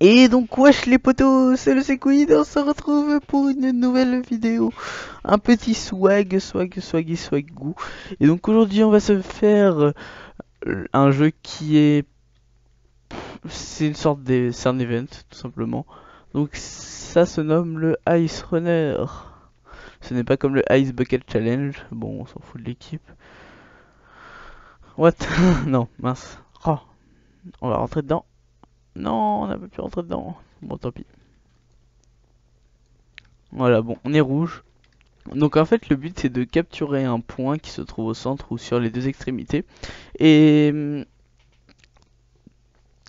Et donc wesh les potos, c'est le Sequid, on se retrouve pour une nouvelle vidéo. Un petit swag goût. Et donc aujourd'hui on va se faire un jeu qui est... C'est une sorte de... C'est un event tout simplement. Donc ça se nomme le Ice Runner. Ce n'est pas comme le Ice Bucket Challenge. Bon, on s'en fout de l'équipe. What? Non, mince. Oh, on va rentrer dedans. Non, on n'a pas pu rentrer dedans. Bon, tant pis. Voilà, bon, on est rouge. Donc en fait le but c'est de capturer un point qui se trouve au centre ou sur les deux extrémités. Et,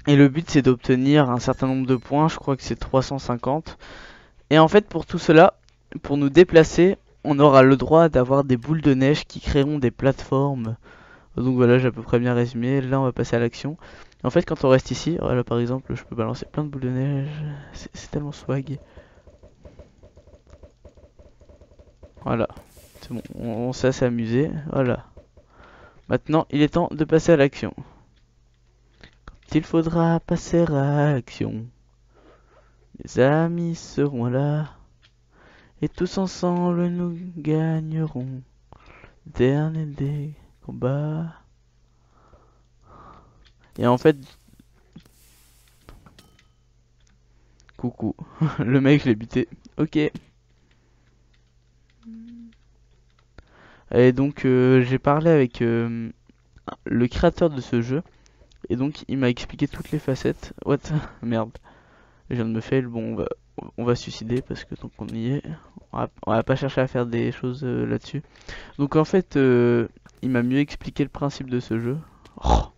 et le but c'est d'obtenir un certain nombre de points, je crois que c'est 350. Et en fait pour tout cela, pour nous déplacer, on aura le droit d'avoir des boules de neige qui créeront des plateformes. Donc voilà, j'ai à peu près bien résumé. Là on va passer à l'action. En fait quand on reste ici, voilà par exemple je peux balancer plein de boules de neige. C'est tellement swag. Voilà, c'est bon, on s'est assez amusé. Voilà. Maintenant, il est temps de passer à l'action. Il faudra passer à l'action. Les amis seront là. Et tous ensemble nous gagnerons. Dernier des combats. Et en fait... Coucou. Le mec, je l'ai buté. Ok. Et donc, j'ai parlé avec le créateur de ce jeu. Et donc, il m'a expliqué toutes les facettes. What? Merde. Je viens de me fail. Bon, on va se suicider parce que tant qu'on y est, on va pas chercher à faire des choses là-dessus. Donc en fait, il m'a mieux expliqué le principe de ce jeu. Oh.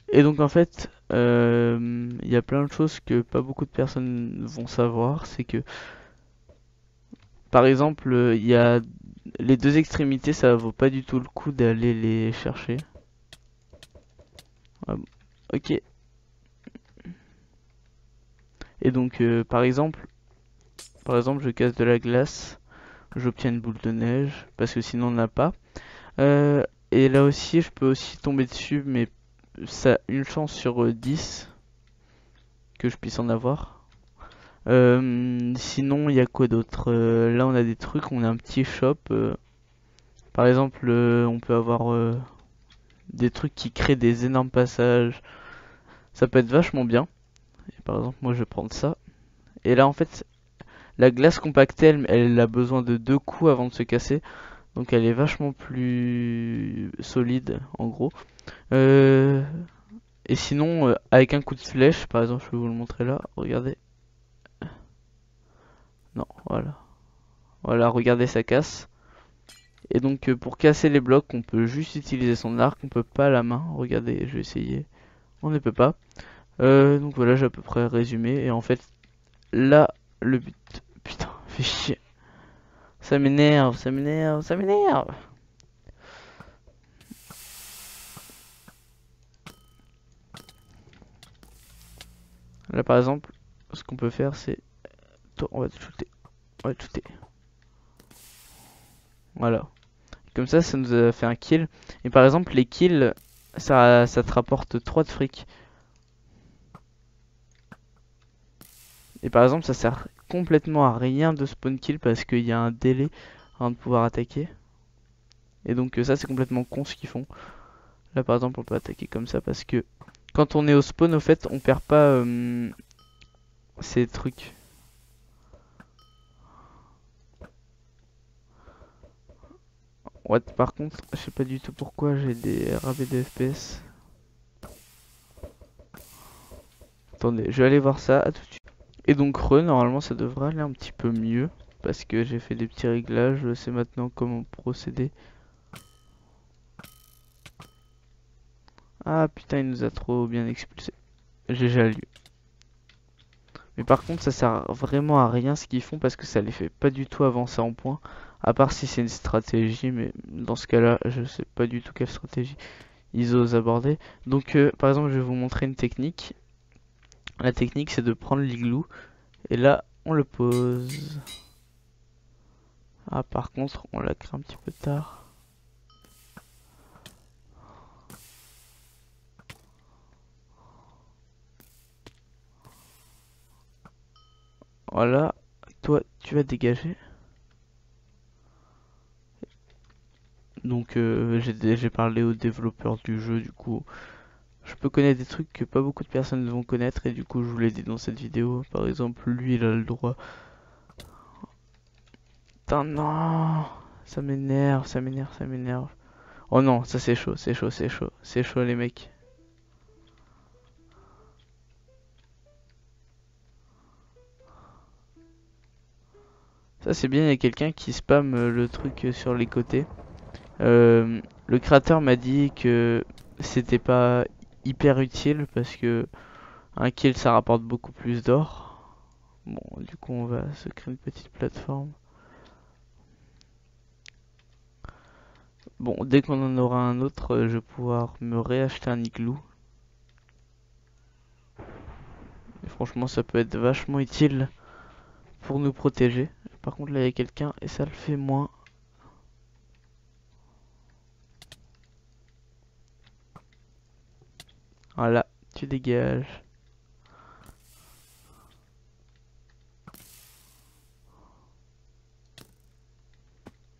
Et donc en fait, il y a plein de choses que pas beaucoup de personnes vont savoir. C'est que, par exemple, il y a les deux extrémités, ça vaut pas du tout le coup d'aller les chercher. Ah, ok. Et donc, par exemple, je casse de la glace, j'obtiens une boule de neige parce que sinon on n'a pas. Euh, et là aussi, je peux aussi tomber dessus, mais ça a une chance sur 10 que je puisse en avoir. Sinon, il y a quoi d'autre? Là, on a des trucs, on a un petit shop. Par exemple, on peut avoir des trucs qui créent des énormes passages. Ça peut être vachement bien. Et par exemple, moi, je vais prendre ça. Et là, en fait, la glace compactée, elle a besoin de 2 coups avant de se casser. Donc, elle est vachement plus solide, en gros. Euh, et sinon, avec un coup de flèche, par exemple, je vais vous le montrer là. Regardez. Non, voilà. Voilà, regardez, ça casse. Et donc pour casser les blocs, on peut juste utiliser son arc, on peut pas à la main. Regardez, je vais essayer. On ne peut pas. Donc voilà, j'ai à peu près résumé. Et en fait, là, le but... Putain, fait chier. Ça m'énerve, ça m'énerve, ça m'énerve. Là par exemple, ce qu'on peut faire c'est... Toi, on va te shooter. On va te shooter. Voilà. Comme ça nous a fait un kill. Et par exemple, les kills, ça te rapporte 3 de fric. Et par exemple, ça sert complètement à rien de spawn kill parce qu'il y a un délai avant de pouvoir attaquer. Et donc ça c'est complètement con ce qu'ils font. Là par exemple on peut attaquer comme ça parce que quand on est au spawn au fait on perd pas ces trucs. What, par contre je sais pas du tout pourquoi j'ai des rabais de FPS. Attendez, je vais aller voir ça, à tout de suite. Et donc normalement ça devrait aller un petit peu mieux. Parce que j'ai fait des petits réglages, je sais maintenant comment procéder. Ah putain il nous a trop bien expulsé. J'ai déjà lu. Mais par contre, ça sert vraiment à rien ce qu'ils font parce que ça les fait pas du tout avancer en points. À part si c'est une stratégie, mais dans ce cas-là, je sais pas du tout quelle stratégie ils osent aborder. Donc, par exemple, je vais vous montrer une technique. La technique, c'est de prendre l'igloo et là, on le pose. Ah, par contre, on l'a créé un petit peu tard. Voilà, toi tu vas dégager. Donc j'ai parlé aux développeurs du jeu, du coup je peux connaître des trucs que pas beaucoup de personnes vont connaître et du coup je vous l'ai dit dans cette vidéo. Par exemple, lui il a le droit. Putain non, ça m'énerve, ça m'énerve, ça m'énerve. Oh non, ça c'est chaud, c'est chaud, c'est chaud, c'est chaud les mecs. Ça c'est bien, il y a quelqu'un qui spamme le truc sur les côtés. Le créateur m'a dit que c'était pas hyper utile parce que un kill ça rapporte beaucoup plus d'or. Bon, du coup on va se créer une petite plateforme. Bon, dès qu'on en aura un autre, je vais pouvoir me réacheter un igloo. Et franchement, ça peut être vachement utile pour nous protéger. Par contre, là, il y a quelqu'un et ça le fait moins. Voilà, tu dégages.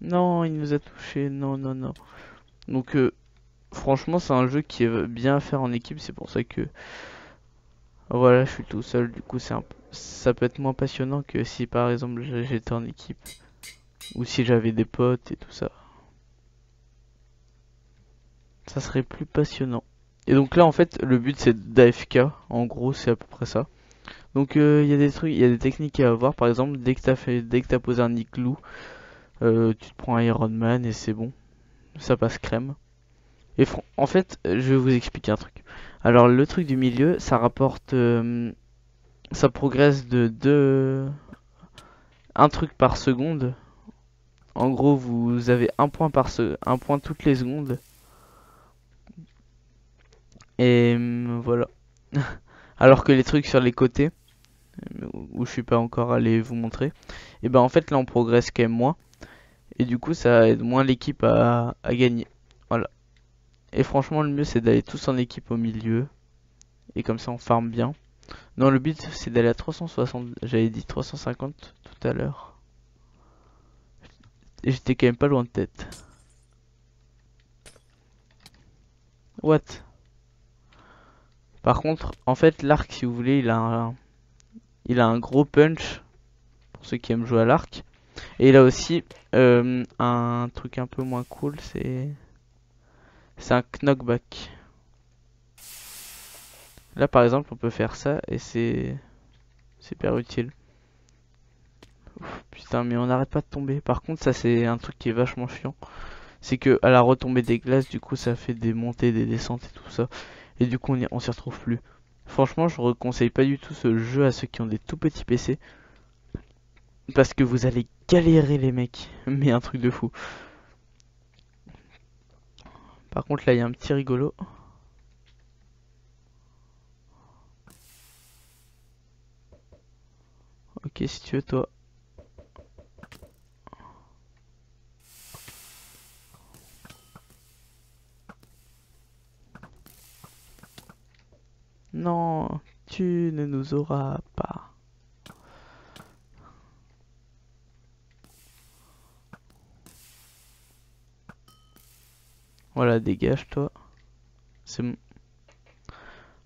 Non, il nous a touché. Non, non, non. Donc, franchement, c'est un jeu qui est bien à faire en équipe. C'est pour ça que, voilà, je suis tout seul. Du coup, ça peut être moins passionnant que si, par exemple, j'étais en équipe. Ou si j'avais des potes et tout ça. Ça serait plus passionnant. Et donc là, en fait, le but c'est d'AFK. En gros, c'est à peu près ça. Donc il y a des trucs, il y a des techniques à avoir. Par exemple, dès que t'as posé un igloo, tu te prends un Iron Man et c'est bon, ça passe crème. Et en fait, je vais vous expliquer un truc. Alors le truc du milieu, ça rapporte, ça progresse de un truc par seconde. En gros, vous avez un point toutes les secondes. Et voilà. Alors que les trucs sur les côtés, où je suis pas encore allé vous montrer, et ben en fait là on progresse quand même moins. Et du coup, ça aide moins l'équipe à gagner. Voilà. Et franchement, le mieux, c'est d'aller tous en équipe au milieu. Et comme ça, on farm bien. Non, le but, c'est d'aller à 360. J'avais dit 350 tout à l'heure. Et j'étais quand même pas loin de tête. What? Par contre, en fait, l'arc, si vous voulez, il a un gros punch. Pour ceux qui aiment jouer à l'arc. Et il a aussi un truc un peu moins cool, c'est un knockback. Là, par exemple, on peut faire ça et c'est super utile. Putain, mais on n'arrête pas de tomber. Par contre, ça c'est un truc qui est vachement chiant. C'est que à la retombée des glaces, du coup, ça fait des montées, des descentes et tout ça. Et du coup, on s'y retrouve plus. Franchement, je ne conseille pas du tout ce jeu à ceux qui ont des tout petits PC. Parce que vous allez galérer les mecs. Mais un truc de fou. Par contre, là, il y a un petit rigolo. Ok, si tu veux, toi. Non, tu ne nous auras pas. Voilà, dégage, toi. C'est bon.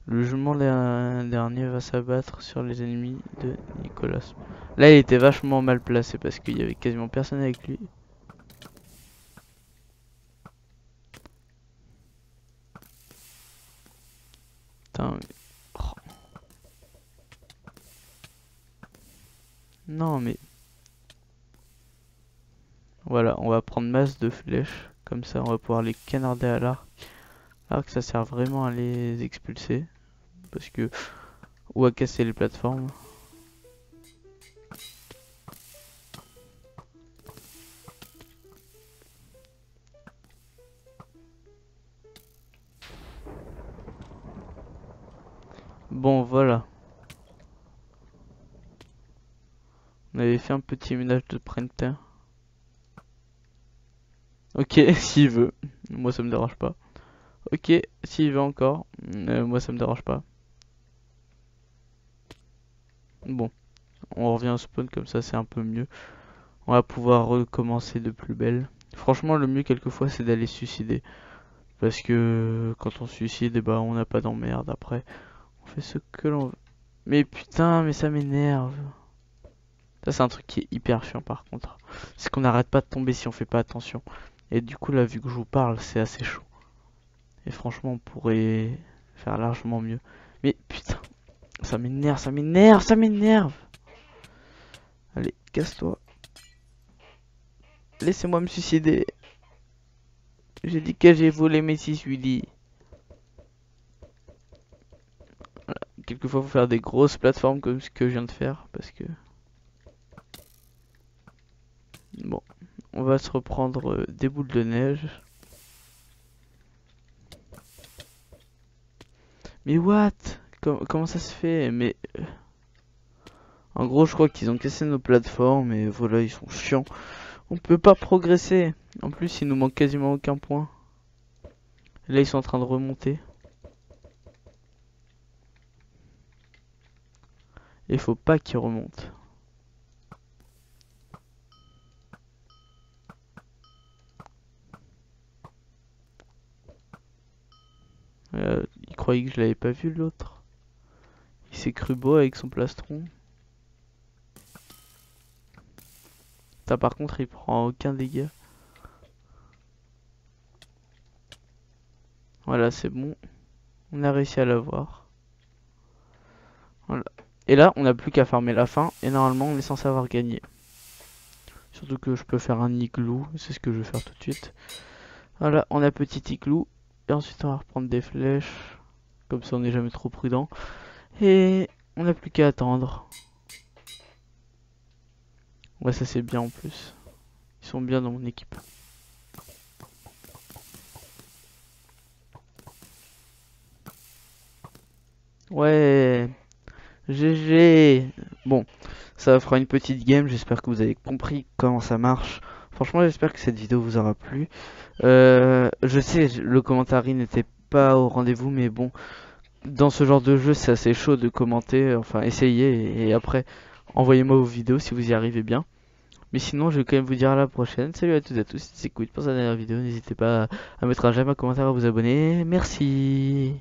Le jugement dernier va s'abattre sur les ennemis de Nicolas. Là, il était vachement mal placé parce qu'il y avait quasiment personne avec lui. Putain, oh. Non, mais voilà, on va prendre masse de flèches. Comme ça, on va pouvoir les canarder à l'arc. L'arc, ça sert vraiment à les expulser. Parce que... Ou à casser les plateformes. Bon, voilà. On avait fait un petit ménage de printemps. Ok, s'il veut. Moi, ça me dérange pas. Ok, s'il veut encore. Moi, ça me dérange pas. Bon. On revient au spawn comme ça, c'est un peu mieux. On va pouvoir recommencer de plus belle. Franchement, le mieux quelquefois, c'est d'aller se suicider. Parce que quand on se suicide, eh ben, on n'a pas d'emmerde après. On fait ce que l'on veut. Mais putain, mais ça m'énerve. Ça, c'est un truc qui est hyper chiant par contre. C'est qu'on n'arrête pas de tomber si on fait pas attention. Et du coup, là, vu que je vous parle, c'est assez chaud. Et franchement, on pourrait faire largement mieux. Mais putain, ça m'énerve, ça m'énerve, ça m'énerve. Allez, casse-toi. Laissez-moi me suicider. J'ai dit que j'ai volé mes 6 Willy. Voilà. Quelquefois, faut faire des grosses plateformes comme ce que je viens de faire. Parce que... Bon, on va se reprendre des boules de neige. Mais what? Comment ça se fait? Mais... En gros, je crois qu'ils ont cassé nos plateformes et voilà, ils sont chiants. On peut pas progresser. En plus, il nous manque quasiment aucun point. Là, ils sont en train de remonter. Et il faut pas qu'ils remontent. Il croyait que je l'avais pas vu l'autre. Il s'est cru beau avec son plastron. Ça, par contre, il prend aucun dégât. Voilà, c'est bon. On a réussi à l'avoir. Voilà. Et là, on n'a plus qu'à farmer la fin. Et normalement, on est censé avoir gagné. Surtout que je peux faire un igloo. C'est ce que je vais faire tout de suite. Voilà, on a petit igloo. Et ensuite, on va reprendre des flèches. Comme ça, on n'est jamais trop prudent. Et on n'a plus qu'à attendre. Ouais, ça c'est bien en plus. Ils sont bien dans mon équipe. Ouais, GG. Bon, ça fera une petite game. J'espère que vous avez compris comment ça marche. Franchement, j'espère que cette vidéo vous aura plu. Je sais, le commentaire n'était pas au rendez-vous, mais bon, dans ce genre de jeu, c'est assez chaud de commenter. Enfin, essayez et après, envoyez-moi vos vidéos si vous y arrivez bien. Mais sinon, je vais quand même vous dire à la prochaine. Salut à toutes et à tous, c'était Squid pour cette dernière vidéo. N'hésitez pas à mettre un j'aime, un commentaire, à vous abonner. Merci.